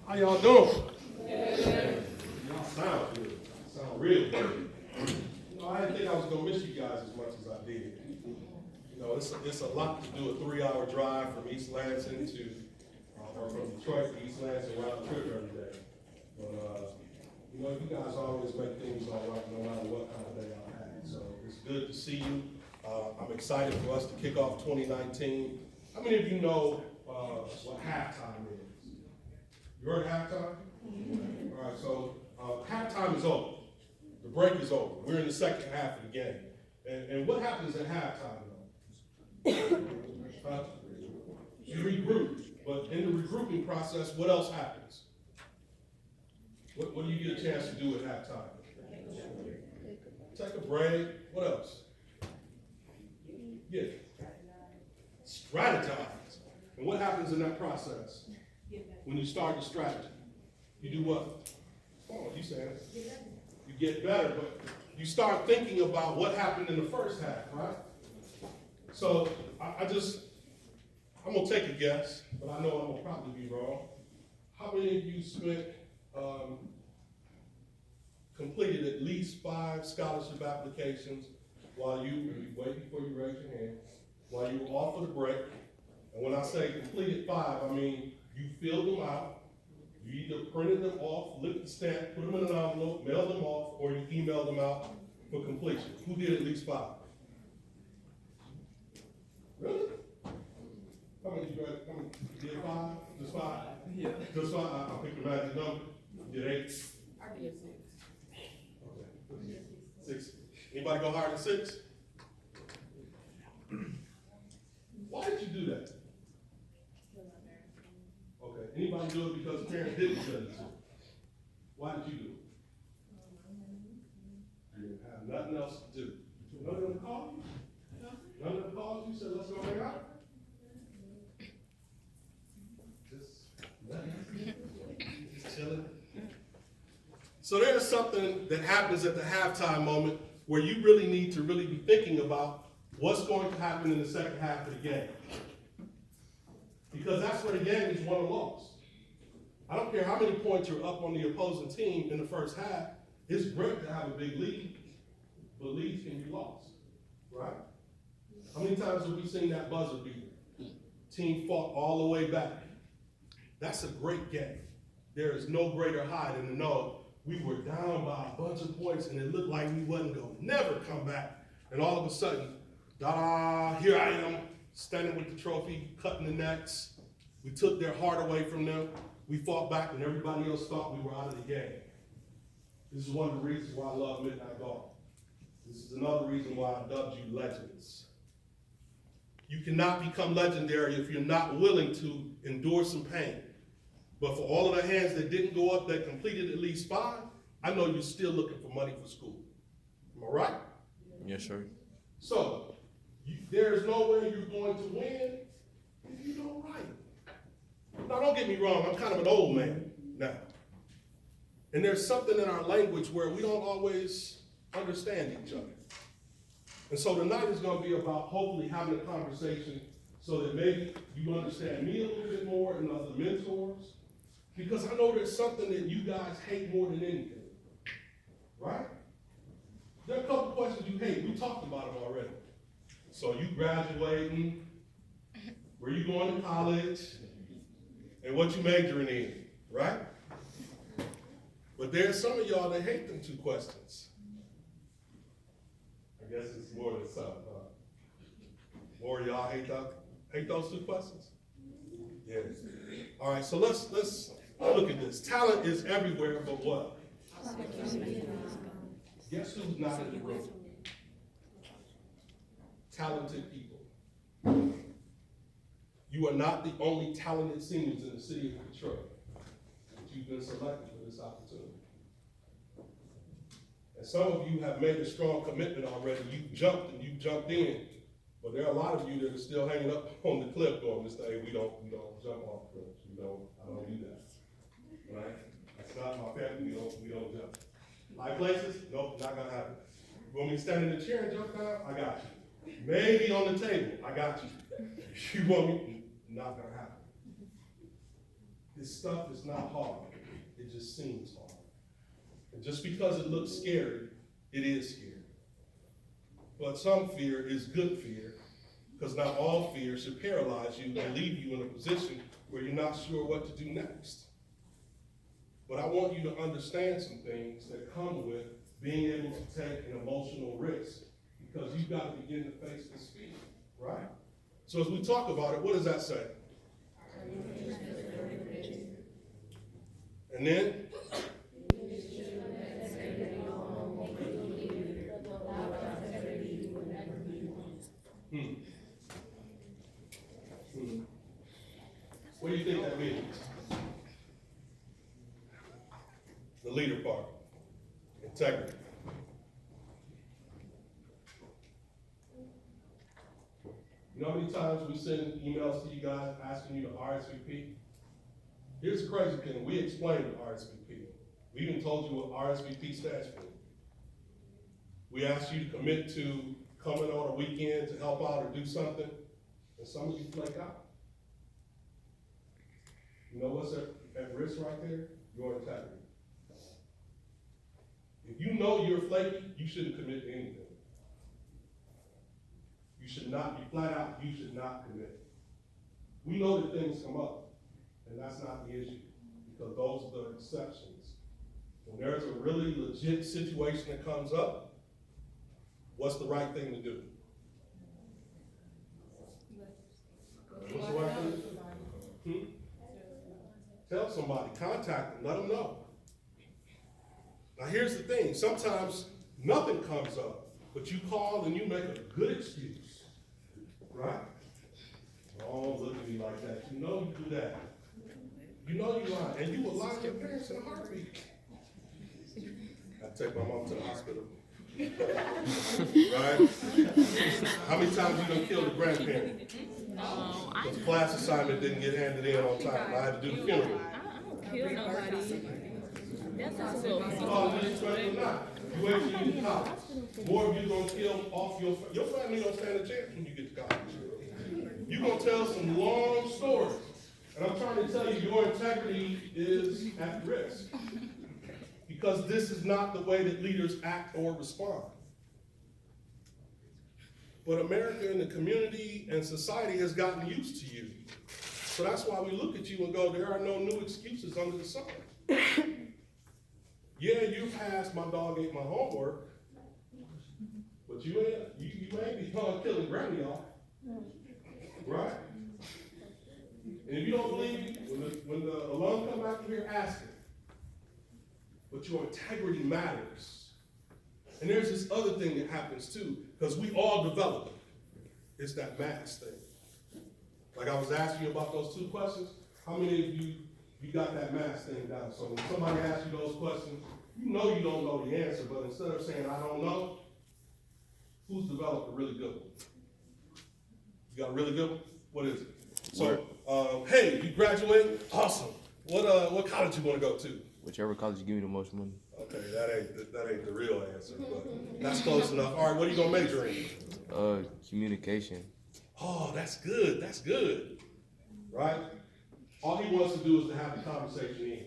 How y'all doing? Y'all sound good. Sound real good. I didn't think I was gonna miss you guys as much as I did. It's a lot to do a 3-hour drive from East Lansing to, or from Detroit to East Lansing round trip every day. But, you guys always make things all right no matter what kind of day I have. So it's good to see you. I'm excited for us to kick off 2019. How many of you know what halftime is? You heard of halftime? All right, so halftime is over. The break is over. We're in the second half of the game. And what happens at halftime, though? You regroup. But in the regrouping process, what else happens? What do you get a chance to do at halftime? Take a break. What else? Yeah. Strategize. And what happens in that process? When you start the strategy, you do what? Oh, you said it. You get better, but you start thinking about what happened in the first half, right? So I'm gonna take a guess, but I know I'm gonna probably be wrong. How many of you completed at least 5 scholarship applications while you wait before you raise your hand, while you were off for the break? And when I say completed 5, I mean you filled them out, you either printed them off, licked the stamp, put them in an envelope, mailed them off, or you emailed them out for completion. Who did at least 5? Really? How many did 5? Just 5? Yeah. Just 5? I'll pick the magic number. You did 8? I did 6. Okay. 6. Anybody go higher than 6? Why did you do that? Okay. Anybody do it because parents didn't tell you to? Why did you do it? You didn't have nothing else to do. None of them called you? None of them called you, said, let's go hang out? Just chilling. So there's something that happens at the halftime moment where you really need to really be thinking about what's going to happen in the second half of the game. Because that's where the game is won or lost. I don't care how many points you're up on the opposing team in the first half, it's great to have a big lead, but leads can be lost, right? How many times have we seen that buzzer beater? Team fought all the way back. That's a great game. There is no greater high than to know we were down by a bunch of points and it looked like we wasn't going to never come back. And all of a sudden, here I am, standing with the trophy, cutting the nets. We took their heart away from them. We fought back and everybody else thought we were out of the game. This is one of the reasons why I love Midnight Golf. This is another reason why I dubbed you legends. You cannot become legendary if you're not willing to endure some pain. But for all of the hands that didn't go up that completed at least 5, I know you're still looking for money for school. Am I right? Yes, sir. So, there's no way you're going to win if you don't write. Now, don't get me wrong, I'm kind of an old man now. And there's something in our language where we don't always understand each other. And so tonight is going to be about hopefully having a conversation so that maybe you understand me a little bit more and other mentors. Because I know there's something that you guys hate more than anything, right? There are a couple questions you hate. We talked about them already. So you graduating, where you going to college, and what you majoring in, right? But there's some of y'all that hate them 2 questions. I guess it's more than some. More of y'all hate those 2 questions? Yeah. All right, so let's look at this. Talent is everywhere, but what? Guess who's not in the room? Talented people. You are not the only talented seniors in the city of Detroit, but you've been selected for this opportunity. And some of you have made a strong commitment already. You've jumped in. But there are a lot of you that are still hanging up on the cliff going, Mr. A, we don't jump off cliffs. I don't do that. Right? That's not my family. We don't jump. High places? Nope, not gonna happen. You want me to stand in the chair and jump down? I got you. Maybe on the table. I got you. You want me? Not gonna happen. this stuff is not hard. It just seems hard. And just because it looks scary, it is scary. But some fear is good fear, because not all fear should paralyze you and leave you in a position where you're not sure what to do next. But I want you to understand some things that come with being able to take an emotional risk, because you've got to begin to face this fear, right? So as we talk about it, what does that say? And then? What do you think that means? The leader part. Integrity. You know how many times we send emails to you guys asking you to RSVP? Here's the crazy thing. We explained the RSVP. We even told you what RSVP stands for. We asked you to commit to coming on a weekend to help out or do something, and some of you flake out. You know what's at risk right there? Your integrity. If you know you're flaky, you shouldn't commit to anything. You should not be flat out, you should not commit. We know that things come up, and that's not the issue, because those are the exceptions. When there's a really legit situation that comes up, what's the right thing to do? What's the right thing to do? Tell somebody, contact them, let them know. Now here's the thing, sometimes nothing comes up, but you call and you make a good excuse, right? Oh, look at me like that. You know you do that. You know you lie, and you will lie to your parents in a heartbeat. I take my mom to the hospital. Right? How many times you done killed a grandparent? Because the class assignment didn't get handed in on time. I had to do the funeral. I don't kill nobody. That's not so. Oh, you expect or not? You wait till you get to college. More of you gonna kill off your family don't stand a chance when you get to college. You're gonna tell some long stories. And I'm trying to tell you, your integrity is at risk. Because this is not the way that leaders act or respond. But America and the community and society has gotten used to you. So that's why we look at you and go, there are no new excuses under the sun. Yeah, you passed, my dog ate my homework, but you ain't be killing Granny off. Right? And if you don't believe me, when the alum come back here, ask him. But your integrity matters. And there's this other thing that happens too, because we all develop it. It's that mass thing. Like I was asking you about those 2 questions, how many of you got that mass thing down? So when somebody asks you those questions, you know you don't know the answer, but instead of saying, I don't know, who's developed a really good one? You got a really good one? What is it? So, hey, you graduated? Awesome. What college you want to go to? Whichever college give you the most money. Okay, that ain't the real answer, but that's close enough. All right, what are you gonna major in? Communication. Oh, that's good. That's good. Right? All he wants to do is to have the conversation in.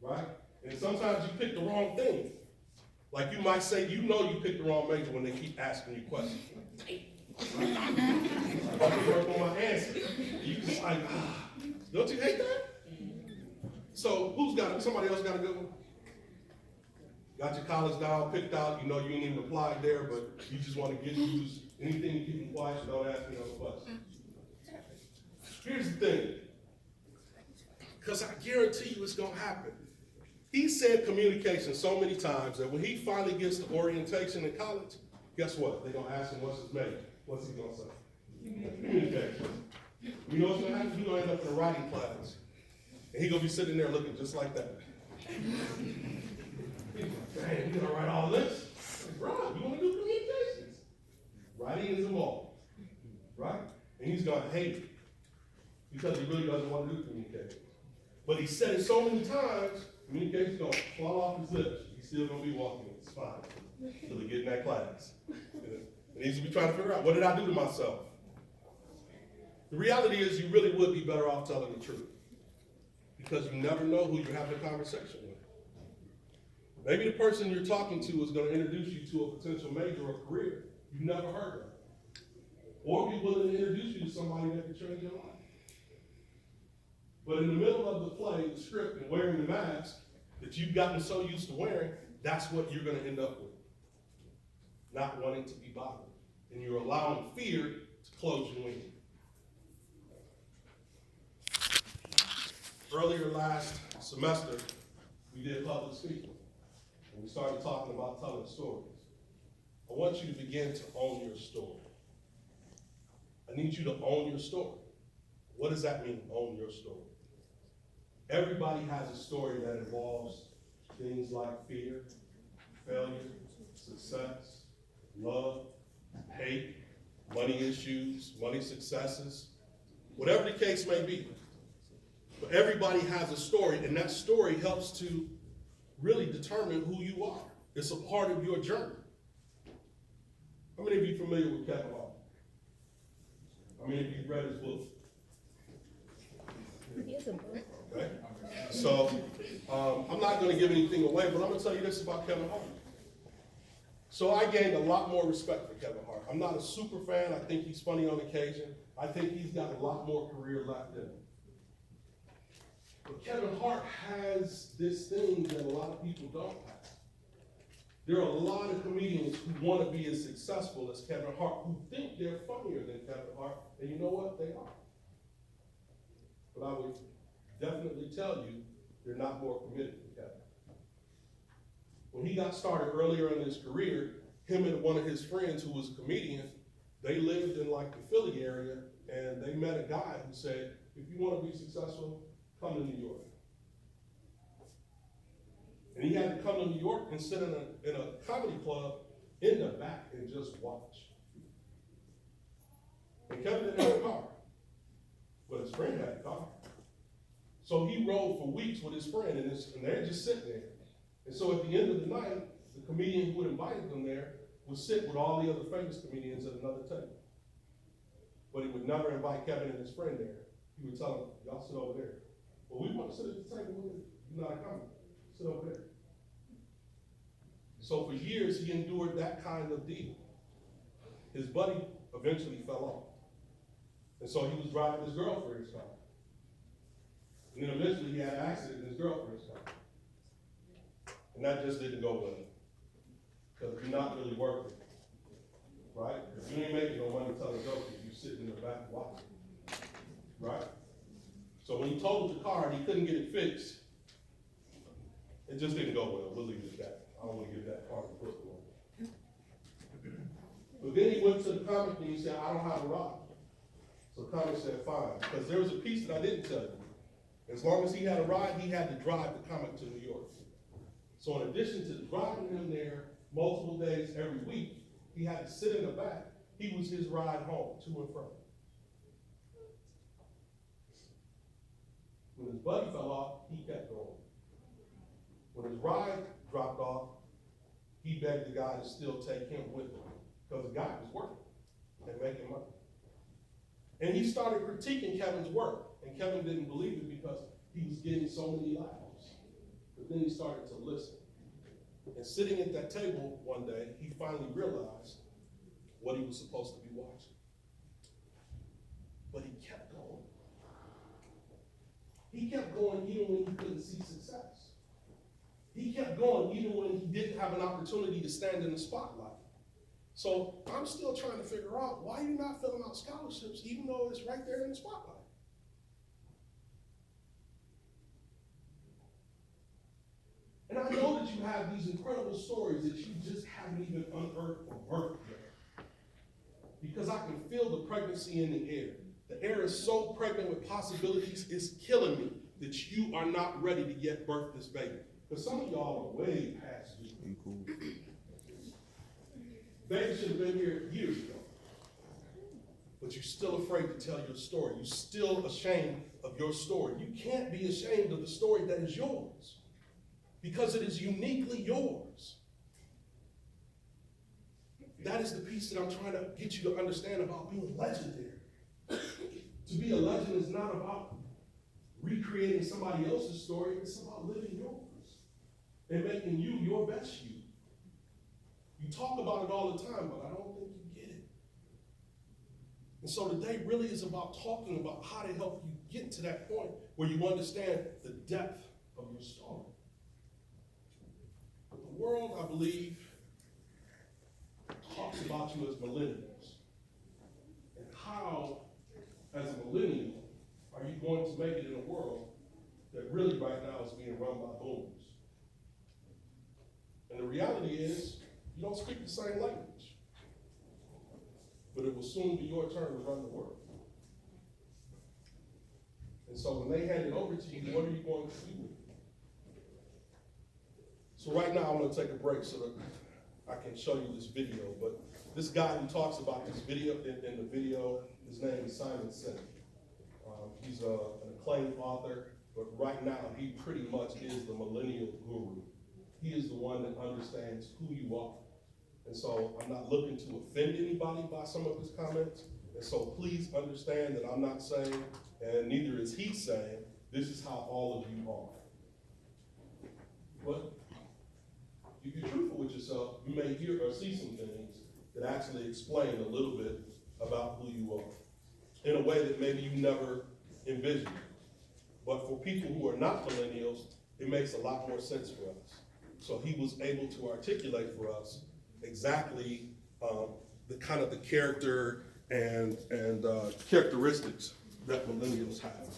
Right? And sometimes you pick the wrong thing. Like you might say, you know you picked the wrong major when they keep asking you questions. I work on my answer. You just like, don't you hate that? So somebody else got a good one? Got your college down, picked out, you know you ain't even applied there, but you just want to use anything to keep them quiet, so don't ask me no questions. Here's the thing, because I guarantee you it's going to happen. He said communication so many times that when he finally gets to orientation in college, guess what? They're going to ask him what's his major. What's he going to say? Communication. You know what's going to happen? You're going to end up in a writing class. And he's going to be sitting there looking just like that. He's like, dang, you going to write all this? Like, Rob, you want to do communications? Writing is involved. Right? And he's going to hate it. Because he really doesn't want to do communication. But he said it so many times, communication's going to fall off his lips. He's still going to be walking in spine until he get in that class. And he's going to be trying to figure out, what did I do to myself? The reality is you really would be better off telling the truth. because you never know who you're having a conversation with. Maybe the person you're talking to is going to introduce you to a potential major or career you've never heard of. Or be willing to introduce you to somebody that could change your life. But in the middle of the play, the script, and wearing the mask that you've gotten so used to wearing, that's what you're going to end up with. Not wanting to be bothered. And you're allowing fear to close you in. Earlier last semester, we did public speaking. And we started talking about telling stories. I want you to begin to own your story. I need you to own your story. What does that mean, own your story? Everybody has a story that involves things like fear, failure, success, love, hate, money issues, money successes, whatever the case may be. But everybody has a story, and that story helps to really determine who you are. It's a part of your journey. How many of you are familiar with Kevin Hart? How many of you read his book? Here's a book. Okay? So, I'm not going to give anything away, but I'm going to tell you this about Kevin Hart. So I gained a lot more respect for Kevin Hart. I'm not a super fan. I think he's funny on occasion. I think he's got a lot more career left in him. But Kevin Hart has this thing that a lot of people don't have. There are a lot of comedians who want to be as successful as Kevin Hart, who think they're funnier than Kevin Hart, and you know what? They are. But I would definitely tell you, they're not more committed than Kevin. When he got started earlier in his career, him and one of his friends who was a comedian, they lived in like the Philly area, and they met a guy who said, if you want to be successful, come to New York. And he had to come to New York and sit in a comedy club in the back and just watch. And Kevin didn't have a car, but his friend had a car. So he rode for weeks with his friend, and they're just sitting there. And so at the end of the night, the comedian who had invited them there would sit with all the other famous comedians at another table. But he would never invite Kevin and his friend there. He would tell them, y'all sit over there. Well, we want to sit at the table with you. You're not coming. Sit over there. So for years, he endured that kind of deal. His buddy eventually fell off. And so he was driving his girlfriend's car. And then eventually he had an accident in his girlfriend's car. And that just didn't go well. Because you're not really working. Right? If you ain't making no money telling jokes, you sit in the back watching. Right? So when he totaled the car and he couldn't get it fixed, it just didn't go well. We'll leave it at that. I don't want to give that part of the book away. But then he went to the comic and he said, I don't have a ride. So the comic said, fine. Because there was a piece that I didn't tell you. As long as he had a ride, he had to drive the comic to New York. So in addition to driving him there multiple days every week, he had to sit in the back. He was his ride home, to and from. When his buddy fell off, he kept going. When his ride dropped off, he begged the guy to still take him with him because the guy was working and making money. And he started critiquing Kevin's work, and Kevin didn't believe it because he was getting so many laughs. But then he started to listen. And sitting at that table one day, he finally realized what he was supposed to be watching. But he kept going. He kept going even when he couldn't see success. He kept going even when he didn't have an opportunity to stand in the spotlight. So I'm still trying to figure out why you're not filling out scholarships even though it's right there in the spotlight. And I know that you have these incredible stories that you just haven't even unearthed or birthed yet. Because I can feel the pregnancy in the air. The air is so pregnant with possibilities, it's killing me that you are not ready to yet birth this baby. Because some of y'all are way past due. Baby should have been here years ago. But you're still afraid to tell your story. You're still ashamed of your story. You can't be ashamed of the story that is yours. Because it is uniquely yours. That is the piece that I'm trying to get you to understand about being legendary. To be a legend is not about recreating somebody else's story. It's about living yours and making you your best you. You talk about it all the time, but I don't think you get it. And so today really is about talking about how to help you get to that point where you understand the depth of your story. But the world, I believe, talks about you as millennials. And how, as a millennial, are you going to make it in a world that really right now is being run by boomers? And the reality is, you don't speak the same language. But it will soon be your turn to run the world. And so when they hand it over to you, what are you going to do with it? So right now I'm going to take a break so that I can show you this video. But this guy who talks about this video, in the video, his name is Simon Sinek. He's an acclaimed author, but right now he pretty much is the millennial guru. He is the one that understands who you are. And so I'm not looking to offend anybody by some of his comments. And so please understand that I'm not saying, and neither is he saying, this is how all of you are. But if you're truthful with yourself, you may hear or see some things that actually explain a little bit about who you are in a way that maybe you never envisioned. But for people who are not millennials, it makes a lot more sense for us. So he was able to articulate for us exactly the kind of the character and characteristics that millennials have.